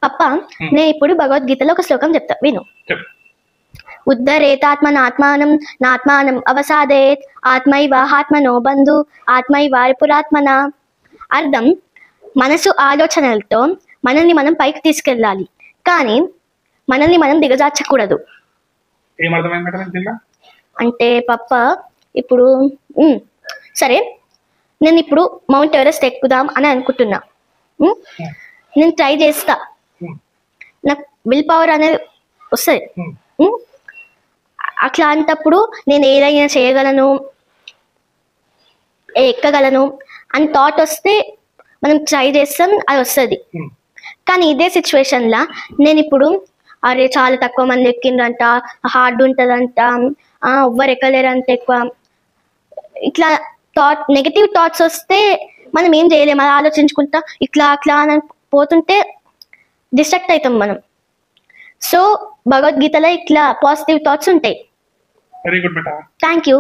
పప్ప నేను ఇప్పుడు భగవద్గీతలో ఒక శ్లోకం చెప్తా విను. చెప్పు. ఉద్ధరేతాత్మనాత్మానం నాత్మానం అవసాదేత్ ఆత్మైవ ఆత్మనో బంధు ఆత్మైవ పురాత్మన. అర్థం, మనసు ఆలోచనలతో మనల్ని మనం పైకి తీసుకెళ్ళాలి, కానీ మనల్ని మనం దిగజార్చకూడదు. అంటే పప్ప ఇప్పుడు సరే నేను ఇప్పుడు మౌంట్ ఎవరెస్ట్ ఎక్కుదాం అని అనుకుంటున్నా. నేను ట్రై చేస్తా, నాకు విల్ పవర్ అనేది వస్తుంది. అట్లాంటప్పుడు నేను ఏదైనా చేయగలను, ఎక్కగలను అని థాట్ వస్తే మనం ట్రై చేస్తాం, అది వస్తుంది. కానీ ఇదే సిచ్యువేషన్లో నేను ఇప్పుడు అరే చాలా తక్కువ మంది ఎక్కిండ్రంట, హార్డ్ ఉంటుందంట, ఎవ్వరు ఎక్కలేరంట ఎక్కువ, ఇట్లా నెగటివ్ థాట్స్ వస్తే మనం ఏం చేయలేము. అది ఆలోచించుకుంటా ఇట్లా అట్లా అని పోతుంటే డిస్ట్రాక్ట్ అవుతాం మనం. సో భగవద్గీతలో ఇట్లా పాజిటివ్ థాట్స్ ఉంటాయి. Very good beta. Thank you.